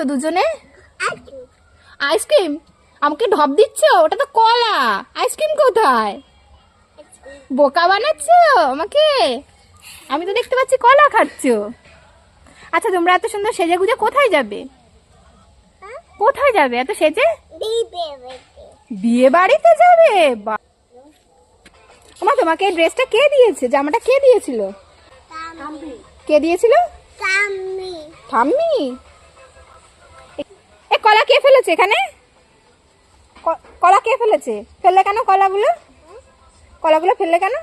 দুজনে? আইসক্রিম? আমাকে ঢপ দিচ্ছ? ওটা তো কলা। আইসক্রিম কোথায়? বোকা বানাচ্ছ আমাকে? আমি তো দেখতে পাচ্ছি কলা খাচ্ছ। আচ্ছা, তোমরা এত সুন্দর সেজে গুজে কোথায় যাবে? কোথায় যাবে এত সেজে? বিয়ে বাড়িতে যাবে? ওমা, তোমাকে এই ড্রেসটা কে দিয়েছে? জামাটা কে দিয়েছিল? কে দিয়েছিল? ঠাম্মি। এ কলা কে ফেলেছে এখানে? কলা কে ফেলেছে? ফেললে কেন কলাগুলো? কলাগুলো ফেললে কেন?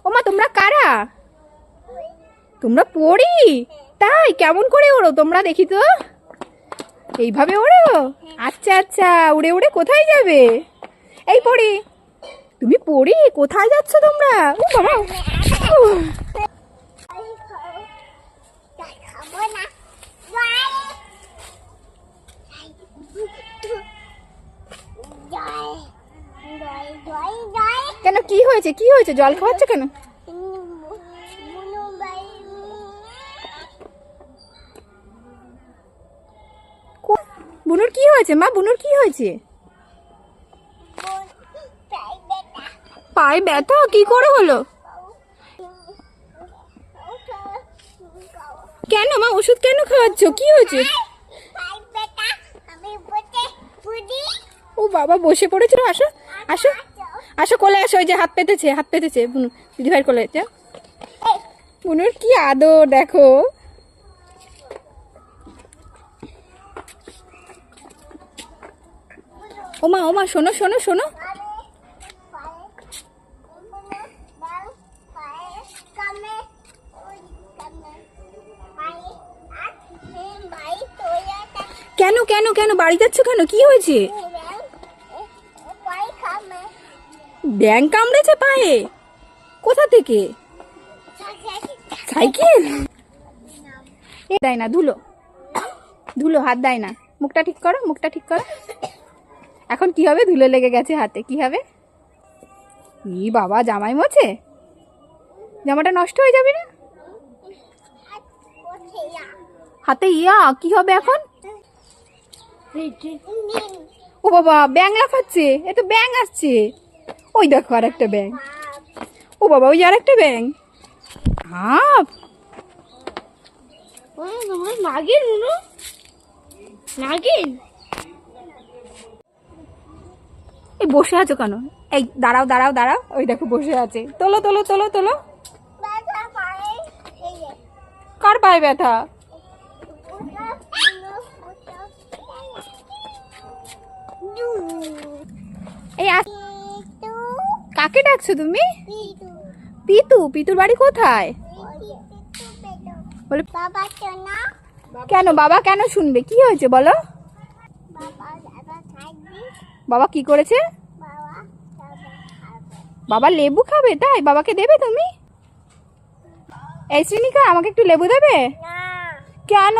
ওমা, তোমরা কারা? তোমরা পড়ি? তাই? কেমন করে ওড়ো তোমরা, দেখি তো। এইভাবে ওড়ো? আচ্ছা আচ্ছা, উড়ে উড়ে কোথায় যাবে? এই পড়ি, তুমি পড়ি কোথায় যাচ্ছ তোমরা? ও বাবা, কেন, কি হয়েছে? কি হয়েছে? জল খাওয়াচ্ছ কেন? বুনুর কি হয়েছে মা? বুনুর কি হয়েছে? পায়ে ব্যথা? কি করে হলো? কেন মা, ওষুধ কেন খাওয়াচ্ছ? কি হয়েছে? ও বাবা, বসে পড়েছিল। আসো আসো আসো, কোলে আসো। ওই যে হাত পেতেছে, হাত পেতেছে বুনু, দিদিভাইয়ের কোলে। যা, বুনুর কি আদর দেখো। ওমা ওমা, শোনো শোনো শোনো। কেন কেন কেন বাড়ি যাচ্ছ কেন? কি হয়েছে? ব্যাঙ কামড়েছে পায়ে? কোথা থেকে? সাইকেল? দেয় না, ধুলো ধুলো, হাত দেয় না। মুখটা ঠিক করো, মুখটা ঠিক করো। এখন কি হবে? ধুলো লেগে গেছে হাতে, কি হবে? ই বাবা, জামাই মোছে? জামাটা নষ্ট হয়ে যাবে না? হাতে ইয়া, কি হবে এখন? ও বাবা, ব্যাঙ লাফাচ্ছে। এ তো ব্যাঙ আসছে। ওই দেখো আর একটা ব্যাঙ। ও বাবা, ওই আর একটা ব্যাঙ। হাপ, নাগিন মুনু, নাগিন। এই বসে আছো কেন? এই দাঁড়াও দাঁড়াও দাঁড়াও, ওই দেখো বসে আছে। তোলো তোলো তোলো তোলো। কার পায়ে ব্যথা? এই কাকে ডাকছো তুমি? পিতু? পিতুর বাড়ি কোথায়? বলে কেন? বাবা কেন শুনবে? কি হয়েছে বলো? বাবা কি করেছে? বাবা লেবু খাবে? তাই? বাবাকে দেবে তুমি? এই শ্রীনিকা, আমাকে একটু লেবু দেবে? কেন?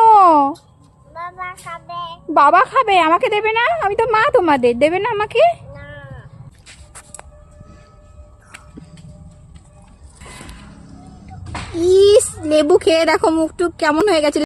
বাবা খাবে, আমাকে দেবে না? আমি তো মা তোমাদের, দেবে না আমাকে? ইস, লেবু খেয়ে দেখো মুখ টুক কেমন হয়ে গেছে।